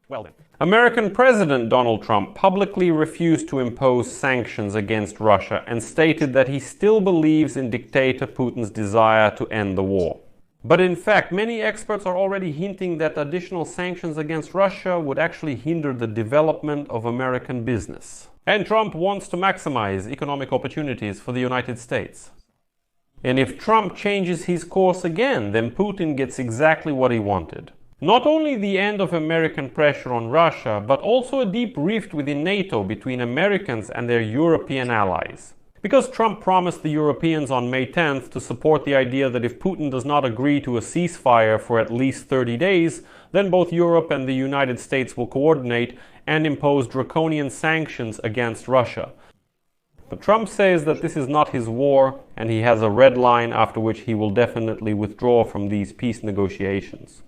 Well then. American President Donald Trump publicly refused to impose sanctions against Russia and stated that he still believes in dictator Putin's desire to end the war. But in fact, many experts are already hinting that additional sanctions against Russia would actually hinder the development of American business. And Trump wants to maximize economic opportunities for the United States. And if Trump changes his course again, then Putin gets exactly what he wanted. Not only the end of American pressure on Russia, but also a deep rift within NATO between Americans and their European allies. Because Trump promised the Europeans on May 10th to support the idea that if Putin does not agree to a ceasefire for at least 30 days, then both Europe and the United States will coordinate and impose draconian sanctions against Russia. But Trump says that this is not his war, and he has a red line after which he will definitely withdraw from these peace negotiations.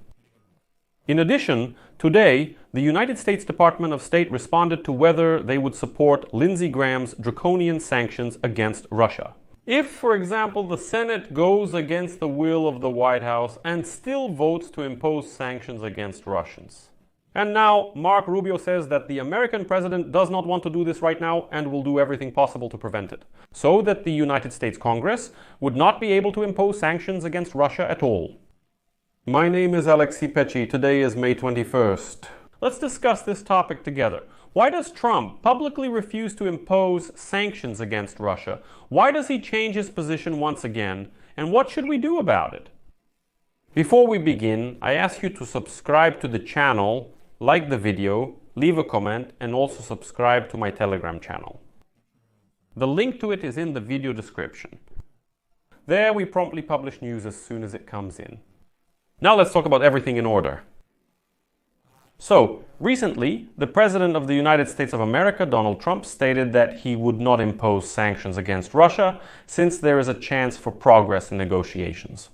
In addition, today, the United States Department of State responded to whether they would support Lindsey Graham's draconian sanctions against Russia. If, for example, the Senate goes against the will of the White House and still votes to impose sanctions against Russians. And now, Marco Rubio says that the American president does not want to do this right now and will do everything possible to prevent it, so that the United States Congress would not be able to impose sanctions against Russia at all. My name is Alexei Pecci. Today is May 21st. Let's discuss this topic together. Why does Trump publicly refuse to impose sanctions against Russia? Why does he change his position once again? And what should we do about it? Before we begin, I ask you to subscribe to the channel, like the video, leave a comment, and also subscribe to my Telegram channel. The link to it is in the video description. There we promptly publish news as soon as it comes in. Now let's talk about everything in order. So, recently, the President of the United States of America, Donald Trump, stated that he would not impose sanctions against Russia since there is a chance for progress in negotiations.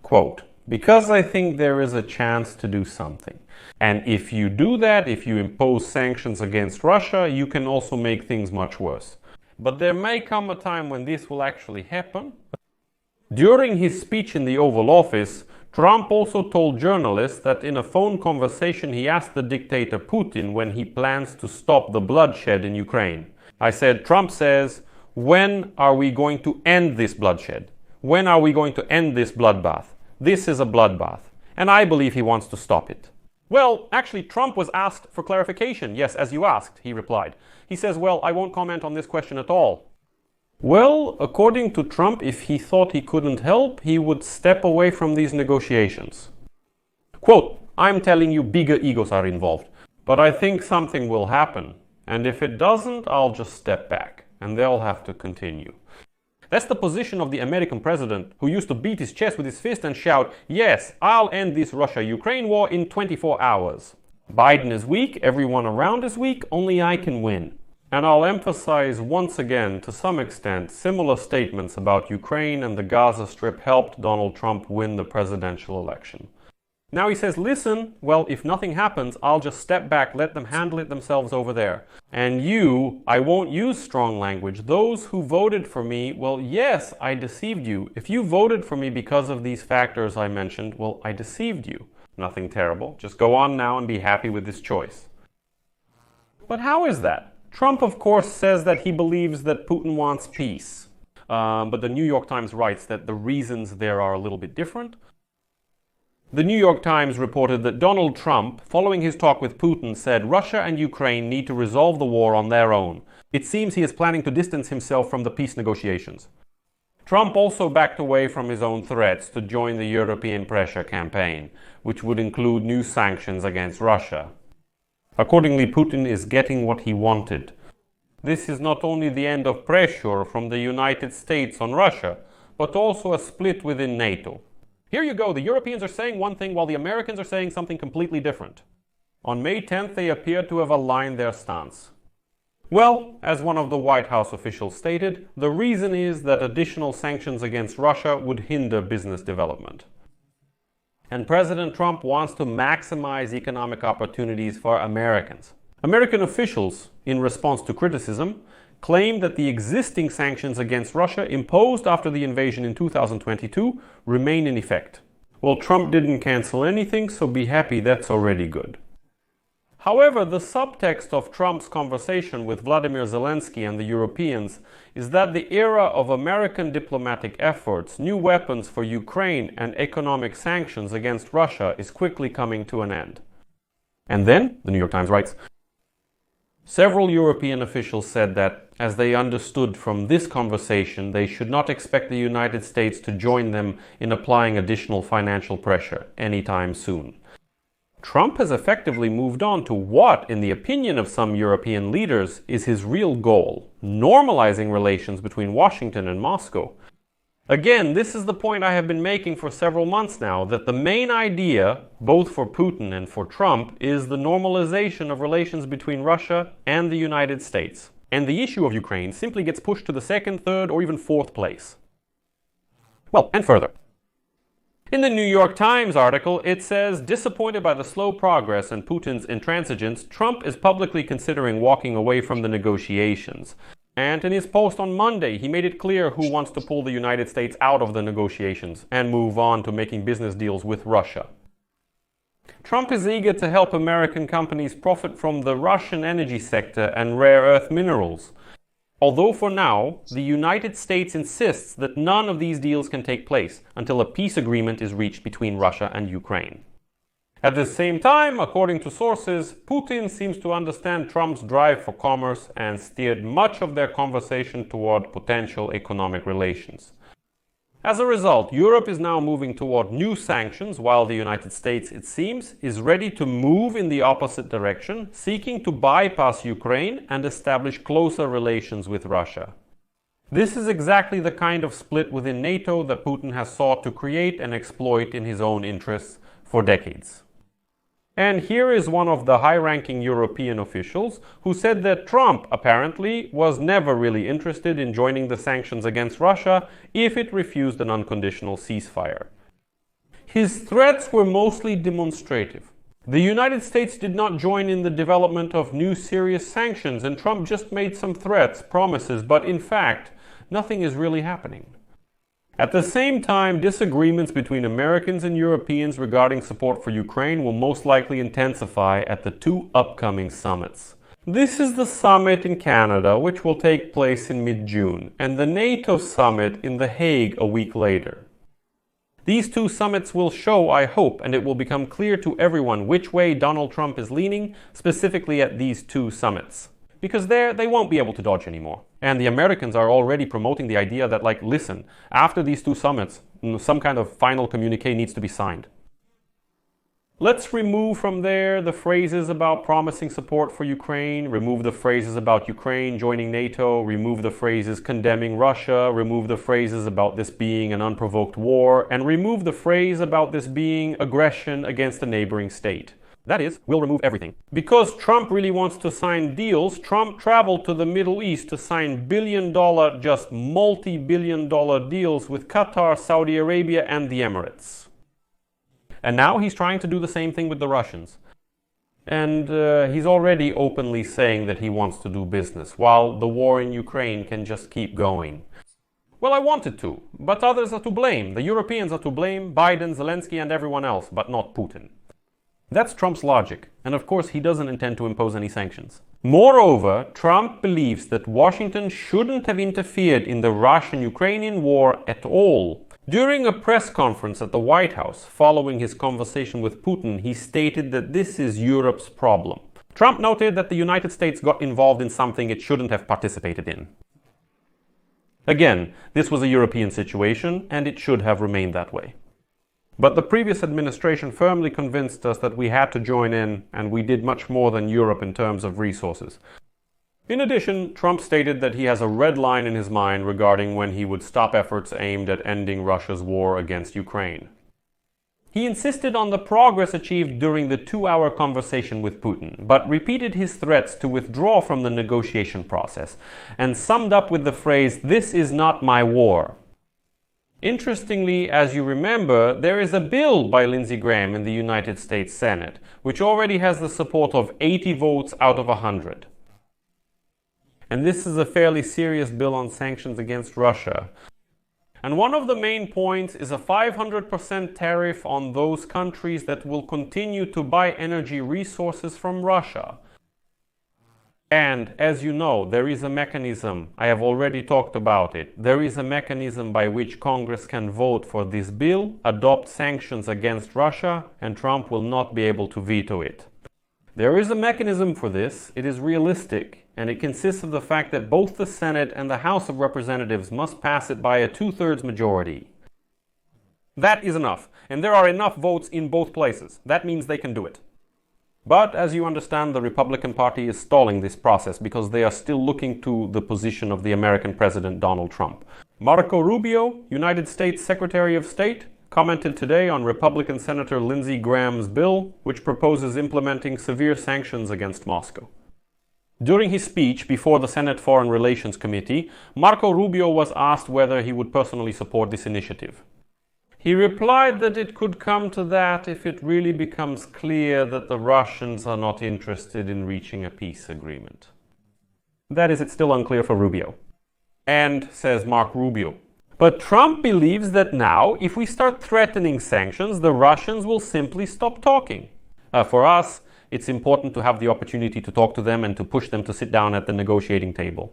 Quote, "Because I think there is a chance to do something. And if you do that, if you impose sanctions against Russia, you can also make things much worse. But there may come a time when this will actually happen." During his speech in the Oval Office, Trump also told journalists that in a phone conversation he asked the dictator Putin when he plans to stop the bloodshed in Ukraine. I said, Trump says, when are we going to end this bloodshed? When are we going to end this bloodbath? This is a bloodbath, and I believe he wants to stop it. Well, actually, Trump was asked for clarification. Yes, as you asked, he replied. He says, well, I won't comment on this question at all. Well, according to Trump, if he thought he couldn't help, he would step away from these negotiations. Quote, "I'm telling you, bigger egos are involved, but I think something will happen. And if it doesn't, I'll just step back, and they'll have to continue." That's the position of the American president, who used to beat his chest with his fist and shout, "Yes, I'll end this Russia-Ukraine war in 24 hours. Biden is weak, everyone around is weak, only I can win." And I'll emphasize once again, to some extent, similar statements about Ukraine and the Gaza Strip helped Donald Trump win the presidential election. Now he says, listen, well, if nothing happens, I'll just step back, let them handle it themselves over there. And you, I won't use strong language. Those who voted for me, well, yes, I deceived you. If you voted for me because of these factors I mentioned, well, I deceived you. Nothing terrible. Just go on now and be happy with this choice. But how is that? Trump, of course, says that he believes that Putin wants peace. But the New York Times writes that the reasons there are a little bit different. The New York Times reported that Donald Trump, following his talk with Putin, said Russia and Ukraine need to resolve the war on their own. It seems he is planning to distance himself from the peace negotiations. Trump also backed away from his own threats to join the European pressure campaign, which would include new sanctions against Russia. Accordingly, Putin is getting what he wanted. This is not only the end of pressure from the United States on Russia, but also a split within NATO. Here you go, the Europeans are saying one thing while the Americans are saying something completely different. On May 10th, they appear to have aligned their stance. Well, as one of the White House officials stated, the reason is that additional sanctions against Russia would hinder business development. And President Trump wants to maximize economic opportunities for Americans. American officials, in response to criticism, claim that the existing sanctions against Russia imposed after the invasion in 2022 remain in effect. Well, Trump didn't cancel anything, so be happy, that's already good. However, the subtext of Trump's conversation with Vladimir Zelensky and the Europeans is that the era of American diplomatic efforts, new weapons for Ukraine, and economic sanctions against Russia is quickly coming to an end. And then, the New York Times writes, several European officials said that, as they understood from this conversation, they should not expect the United States to join them in applying additional financial pressure anytime soon. Trump has effectively moved on to what, in the opinion of some European leaders, is his real goal: normalizing relations between Washington and Moscow. Again, this is the point I have been making for several months now, that the main idea, both for Putin and for Trump, is the normalization of relations between Russia and the United States. And the issue of Ukraine simply gets pushed to the second, third, or even fourth place. Well, and further. In the New York Times article, it says, disappointed by the slow progress and Putin's intransigence, Trump is publicly considering walking away from the negotiations. And in his post on Monday, he made it clear who wants to pull the United States out of the negotiations and move on to making business deals with Russia. Trump is eager to help American companies profit from the Russian energy sector and rare earth minerals. Although for now, the United States insists that none of these deals can take place until a peace agreement is reached between Russia and Ukraine. At the same time, according to sources, Putin seems to understand Trump's drive for commerce and steered much of their conversation toward potential economic relations. As a result, Europe is now moving toward new sanctions, while the United States, it seems, is ready to move in the opposite direction, seeking to bypass Ukraine and establish closer relations with Russia. This is exactly the kind of split within NATO that Putin has sought to create and exploit in his own interests for decades. And here is one of the high-ranking European officials who said that Trump, apparently, was never really interested in joining the sanctions against Russia if it refused an unconditional ceasefire. His threats were mostly demonstrative. The United States did not join in the development of new serious sanctions, and Trump just made some threats, promises, but in fact, nothing is really happening. At the same time, disagreements between Americans and Europeans regarding support for Ukraine will most likely intensify at the two upcoming summits. This is the summit in Canada, which will take place in mid-June, and the NATO summit in The Hague a week later. These two summits will show, I hope, and it will become clear to everyone which way Donald Trump is leaning, specifically at these two summits. Because there, they won't be able to dodge anymore. And the Americans are already promoting the idea that, listen, after these two summits, some kind of final communiqué needs to be signed. Let's remove from there the phrases about promising support for Ukraine, remove the phrases about Ukraine joining NATO, remove the phrases condemning Russia, remove the phrases about this being an unprovoked war, and remove the phrase about this being aggression against a neighboring state. That is, we'll remove everything. Because Trump really wants to sign deals, Trump traveled to the Middle East to sign billion-dollar, just multi-billion-dollar deals with Qatar, Saudi Arabia, and the Emirates. And now he's trying to do the same thing with the Russians. And he's already openly saying that he wants to do business, while the war in Ukraine can just keep going. Well, I wanted to, but others are to blame. The Europeans are to blame, Biden, Zelensky, and everyone else, but not Putin. That's Trump's logic, and of course he doesn't intend to impose any sanctions. Moreover, Trump believes that Washington shouldn't have interfered in the Russian-Ukrainian war at all. During a press conference at the White House, following his conversation with Putin, he stated that this is Europe's problem. Trump noted that the United States got involved in something it shouldn't have participated in. Again, this was a European situation, and it should have remained that way. But the previous administration firmly convinced us that we had to join in, and we did much more than Europe in terms of resources. In addition, Trump stated that he has a red line in his mind regarding when he would stop efforts aimed at ending Russia's war against Ukraine. He insisted on the progress achieved during the 2-hour conversation with Putin, but repeated his threats to withdraw from the negotiation process, and summed up with the phrase, "This is not my war." Interestingly, as you remember, there is a bill by Lindsey Graham in the United States Senate, which already has the support of 80 votes out of 100. And this is a fairly serious bill on sanctions against Russia. And one of the main points is a 500% tariff on those countries that will continue to buy energy resources from Russia. And as you know, there is a mechanism, I have already talked about it, there is a mechanism by which Congress can vote for this bill, adopt sanctions against Russia, and Trump will not be able to veto it. There is a mechanism for this, it is realistic, and it consists of the fact that both the Senate and the House of Representatives must pass it by a 2/3 majority. That is enough, and there are enough votes in both places. That means they can do it. But, as you understand, the Republican Party is stalling this process because they are still looking to the position of the American President Donald Trump. Marco Rubio, United States Secretary of State, commented today on Republican Senator Lindsey Graham's bill, which proposes implementing severe sanctions against Moscow. During his speech before the Senate Foreign Relations Committee, Marco Rubio was asked whether he would personally support this initiative. He replied that it could come to that if it really becomes clear that the Russians are not interested in reaching a peace agreement. That is, it's still unclear for Rubio. And, says Mark Rubio, but Trump believes that now, if we start threatening sanctions, the Russians will simply stop talking. For us, it's important to have the opportunity to talk to them and to push them to sit down at the negotiating table.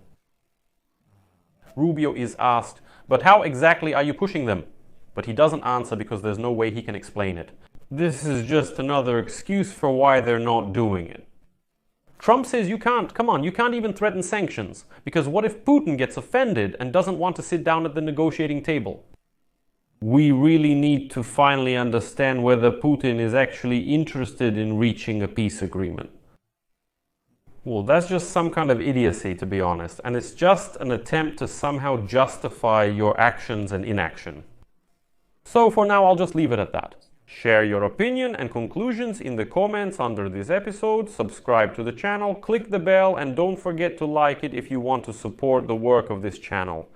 Rubio is asked, but how exactly are you pushing them? But he doesn't answer because there's no way he can explain it. This is just another excuse for why they're not doing it. Trump says you can't even threaten sanctions, because what if Putin gets offended and doesn't want to sit down at the negotiating table? We really need to finally understand whether Putin is actually interested in reaching a peace agreement. Well, that's just some kind of idiocy, to be honest, and it's just an attempt to somehow justify your actions and inaction. So for now, I'll just leave it at that. Share your opinion and conclusions in the comments under this episode, subscribe to the channel, click the bell, and don't forget to like it if you want to support the work of this channel.